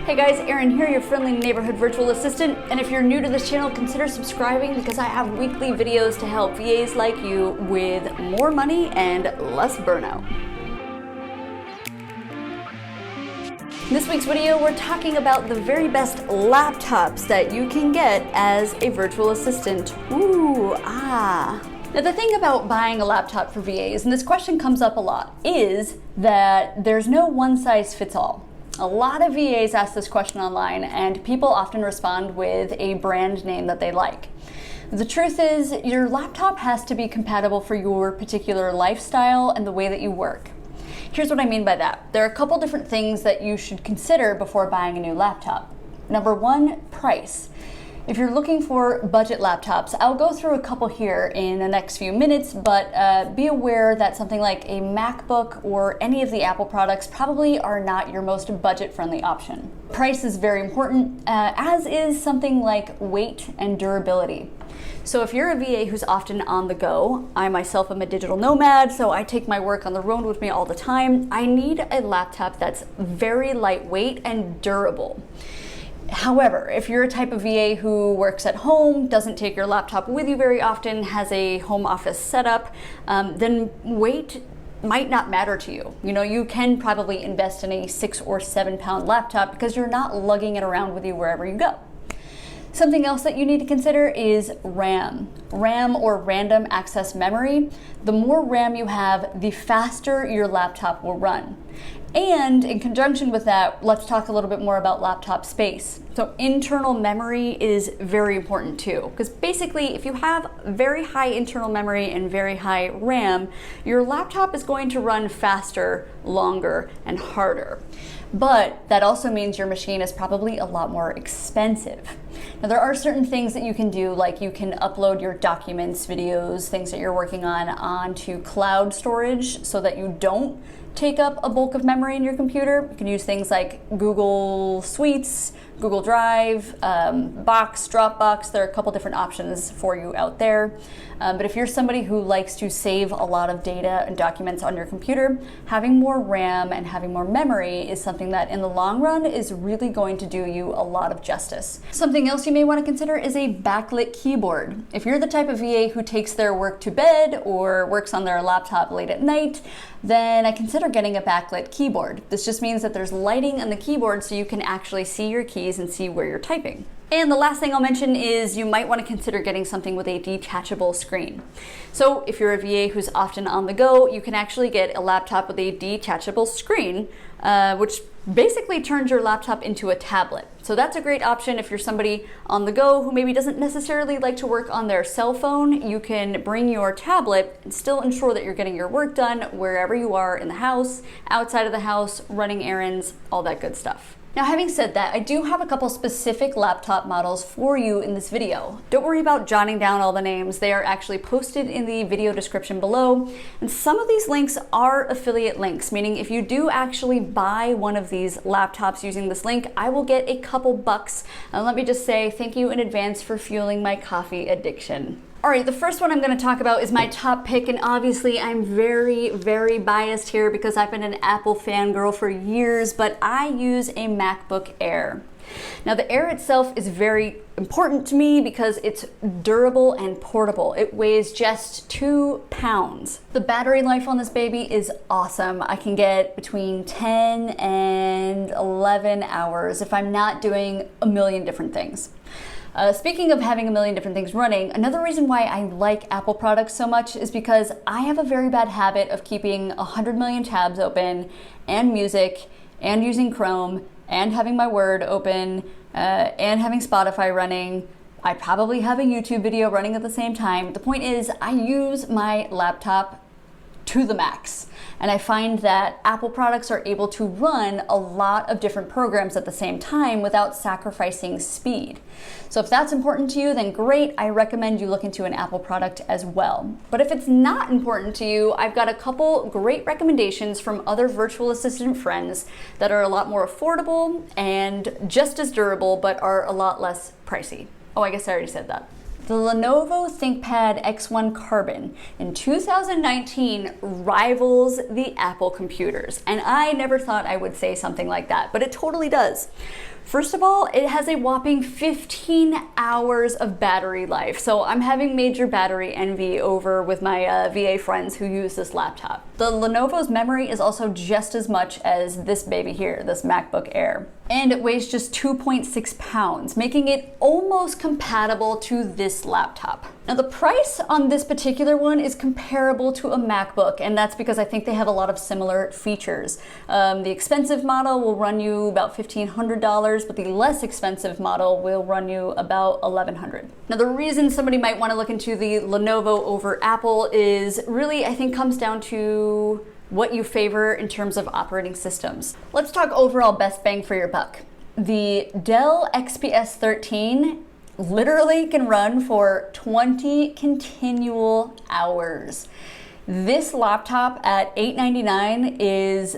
Hey guys, Erin here, your friendly neighborhood virtual assistant, and if you're new to this channel, consider subscribing because I have weekly videos to help VAs like you with more money and less burnout. In this week's video, we're talking about the very best laptops that you can get as a virtual assistant. Now the thing about buying a laptop for VAs, and this question comes up a lot, is that there's no one size fits all. A lot of VAs ask this question online, and people often respond with a brand name that they like. The truth is, your laptop has to be compatible for your particular lifestyle and the way that you work. Here's what I mean by that. There are a couple different things that you should consider before buying a new laptop. Number one, price. If you're looking for budget laptops, I'll go through a couple here in the next few minutes, but be aware that something like a MacBook or any of the Apple products probably are not your most budget-friendly option. Price is very important, as is something like weight and durability. So if you're a VA who's often on the go, I myself am a digital nomad, so I take my work on the road with me all the time, I need a laptop that's very lightweight and durable. However, if you're a type of VA who works at home, doesn't take your laptop with you very often, has a home office setup, then weight might not matter to you. You know, you can probably invest in a 6 or 7 pound laptop because you're not lugging it around with you wherever you go. Something else that you need to consider is RAM. RAM, or random access memory. The more RAM you have, the faster your laptop will run. And in conjunction with that, let's talk a little bit more about laptop space. So internal memory is very important too, because basically if you have very high internal memory and very high RAM, your laptop is going to run faster, longer, and harder. But that also means your machine is probably a lot more expensive. Now there are certain things that you can do, like you can upload your documents, videos, things that you're working on onto cloud storage so that you don't take up a bulk of memory in your computer. You can use things like Google Suites, Google Drive, Box, Dropbox. There are a couple different options for you out there. But if you're somebody who likes to save a lot of data and documents on your computer, having more RAM and having more memory is something that in the long run is really going to do you a lot of justice. Something else you may want to consider is a backlit keyboard. If you're the type of VA who takes their work to bed or works on their laptop late at night, then I consider getting a backlit keyboard. This just means that there's lighting on the keyboard so you can actually see your keys and see where you're typing. And the last thing I'll mention is you might want to consider getting something with a detachable screen. So if you're a VA who's often on the go, you can actually get a laptop with a detachable screen, which basically turns your laptop into a tablet. So that's a great option if you're somebody on the go who maybe doesn't necessarily like to work on their cell phone. You can bring your tablet and still ensure that you're getting your work done wherever you are in the house, outside of the house, running errands, all that good stuff. Now, having said that, I do have a couple specific laptop models for you in this video. Don't worry about jotting down all the names. They are actually posted in the video description below. And some of these links are affiliate links, meaning if you do actually buy one of these laptops using this link, I will get a couple bucks. And let me just say thank you in advance for fueling my coffee addiction. All right, the first one I'm going to talk about is my top pick, and obviously I'm very, very biased here because I've been an Apple fangirl for years, but I use a MacBook Air. Now the Air itself is very important to me because it's durable and portable. It weighs just 2 pounds. The battery life on this baby is awesome. I can get between 10 and 11 hours if I'm not doing a million different things. Speaking of having a million different things running, another reason why I like Apple products so much is because I have a very bad habit of keeping 100 million tabs open, and music, and using Chrome, and having my Word open, and having Spotify running. I probably have a YouTube video running at the same time. The point is, I use my laptop to the max. And I find that Apple products are able to run a lot of different programs at the same time without sacrificing speed. So if that's important to you, then great. I recommend you look into an Apple product as well. But if it's not important to you, I've got a couple great recommendations from other virtual assistant friends that are a lot more affordable and just as durable, but are a lot less pricey. Oh, I guess I already said that. The Lenovo ThinkPad X1 Carbon in 2019 rivals the Apple computers. And I never thought I would say something like that, but it totally does. First of all, it has a whopping 15 hours of battery life. So I'm having major battery envy over with my VA friends who use this laptop. The Lenovo's memory is also just as much as this baby here, this MacBook Air. And it weighs just 2.6 pounds, making it almost compatible to this laptop. Now the price on this particular one is comparable to a MacBook, and that's because I think they have a lot of similar features. The expensive model will run you about $1,500, but the less expensive model will run you about $1,100. Now the reason somebody might want to look into the Lenovo over Apple is really, I think, comes down to what you favor in terms of operating systems. Let's talk overall best bang for your buck. The Dell XPS 13 literally can run for 20 continual hours. This laptop at $899 is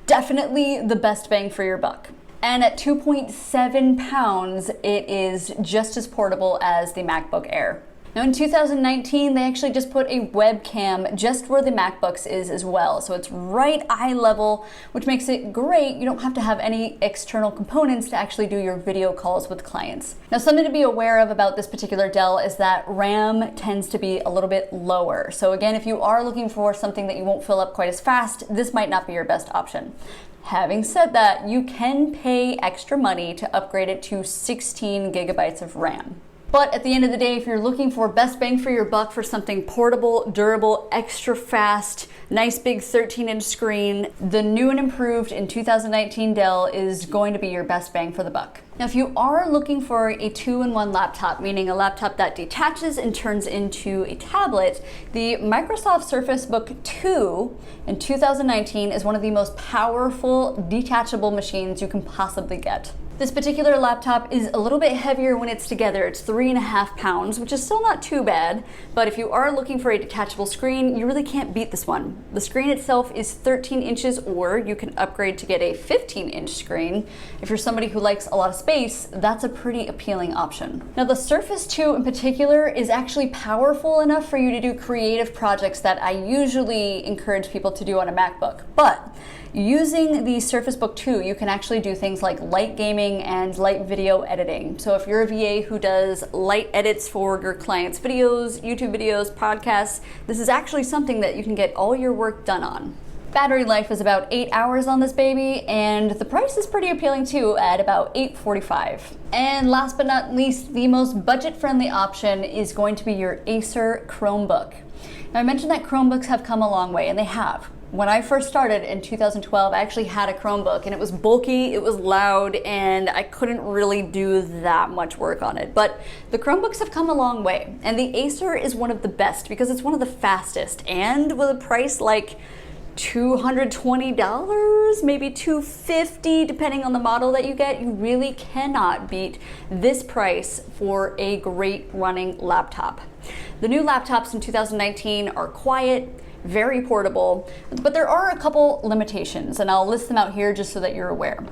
definitely the best bang for your buck. And at 2.7 pounds, it is just as portable as the MacBook Air. Now in 2019, they actually just put a webcam just where the MacBooks is as well. So it's right eye level, which makes it great. You don't have to have any external components to actually do your video calls with clients. Now something to be aware of about this particular Dell is that RAM tends to be a little bit lower. So again, if you are looking for something that you won't fill up quite as fast, this might not be your best option. Having said that, you can pay extra money to upgrade it to 16 gigabytes of RAM. But at the end of the day, if you're looking for best bang for your buck for something portable, durable, extra fast, nice big 13-inch screen, the new and improved in 2019 Dell is going to be your best bang for the buck. Now, if you are looking for a 2-in-1 laptop, meaning a laptop that detaches and turns into a tablet, the Microsoft Surface Book 2 in 2019 is one of the most powerful detachable machines you can possibly get. This particular laptop is a little bit heavier when it's together. It's 3.5 pounds, which is still not too bad, but if you are looking for a detachable screen, you really can't beat this one. The screen itself is 13 inches, or you can upgrade to get a 15-inch screen. If you're somebody who likes a lot of space, that's a pretty appealing option. Now the Surface 2 in particular is actually powerful enough for you to do creative projects that I usually encourage people to do on a MacBook, but using the Surface Book 2, you can actually do things like light gaming and light video editing. So if you're a VA who does light edits for your clients' videos, YouTube videos, podcasts, this is actually something that you can get all your work done on. Battery life is about 8 hours on this baby, and the price is pretty appealing too at about $845. And last but not least, the most budget-friendly option is going to be your Acer Chromebook. Now I mentioned that Chromebooks have come a long way, and they have. When I first started in 2012, I actually had a Chromebook, and it was bulky, it was loud, and I couldn't really do that much work on it. But the Chromebooks have come a long way, and the Acer is one of the best because it's one of the fastest, and with a price like $220, maybe $250, depending on the model that you get, you really cannot beat this price for a great running laptop. The new laptops in 2019 are quiet, very portable, but there are a couple limitations, and I'll list them out here just so that you're aware.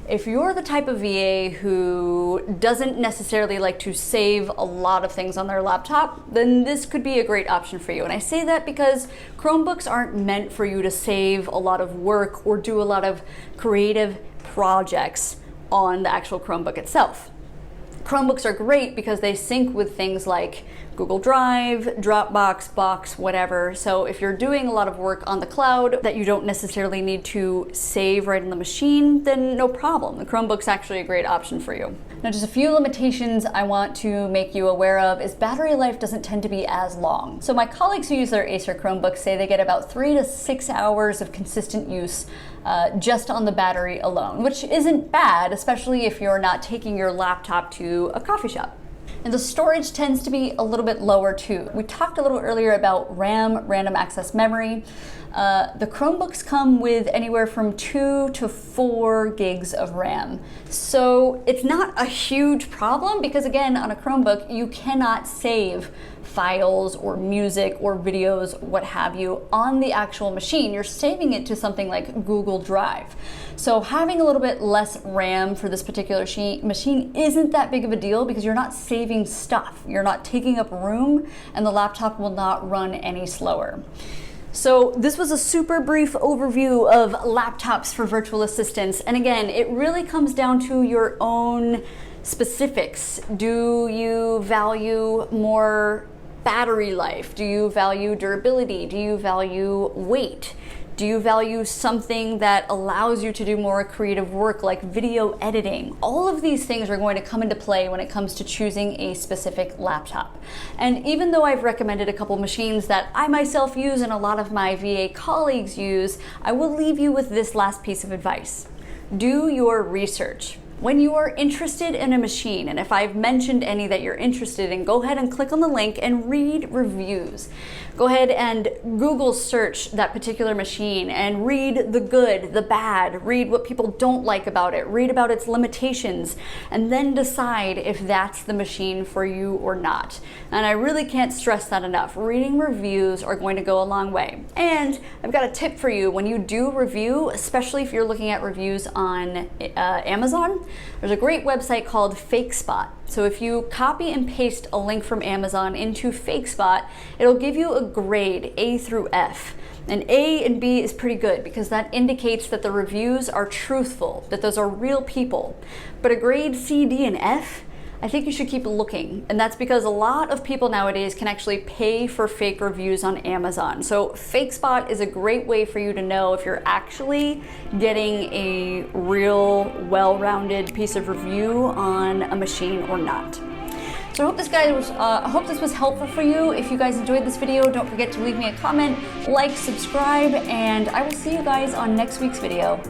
If you're the type of VA who doesn't necessarily like to save a lot of things on their laptop, then this could be a great option for you. And I say that because Chromebooks aren't meant for you to save a lot of work or do a lot of creative projects on the actual Chromebook itself. Chromebooks are great because they sync with things like Google Drive, Dropbox, Box, whatever. So if you're doing a lot of work on the cloud that you don't necessarily need to save right on the machine, then no problem. The Chromebook's actually a great option for you. Now, just a few limitations I want to make you aware of is battery life doesn't tend to be as long. So my colleagues who use their Acer Chromebooks say they get about 3 to 6 hours of consistent use just on the battery alone, which isn't bad, especially if you're not taking your laptop to a coffee shop. And the storage tends to be a little bit lower too. We talked a little earlier about RAM, random access memory. The Chromebooks come with anywhere from 2 to 4 gigs of RAM. So it's not a huge problem because again, on a Chromebook, you cannot save files or music or videos, what have you, on the actual machine. You're saving it to something like Google Drive. So having a little bit less RAM for this particular machine isn't that big of a deal because you're not saving stuff. You're not taking up room and the laptop will not run any slower. So this was a super brief overview of laptops for virtual assistants. And again, it really comes down to your own specifics. Do you value more battery life? Do you value durability? Do you value weight? Do you value something that allows you to do more creative work like video editing? All of these things are going to come into play when it comes to choosing a specific laptop. And even though I've recommended a couple machines that I myself use and a lot of my VA colleagues use, I will leave you with this last piece of advice. Do your research. When you are interested in a machine, and if I've mentioned any that you're interested in, go ahead and click on the link and read reviews. Go ahead and Google search that particular machine and read the good, the bad, read what people don't like about it, read about its limitations, and then decide if that's the machine for you or not. And I really can't stress that enough. Reading reviews are going to go a long way. And I've got a tip for you. When you do review, especially if you're looking at reviews on Amazon, there's a great website called FakeSpot. So if you copy and paste a link from Amazon into FakeSpot, it'll give you a grade A through F. And A and B is pretty good because that indicates that the reviews are truthful, that those are real people. But a grade C, D, and F, I think you should keep looking. And that's because a lot of people nowadays can actually pay for fake reviews on Amazon. So FakeSpot is a great way for you to know if you're actually getting a real well-rounded piece of review on a machine or not. So I hope this was helpful for you. If you guys enjoyed this video, don't forget to leave me a comment, like, subscribe, and I will see you guys on next week's video.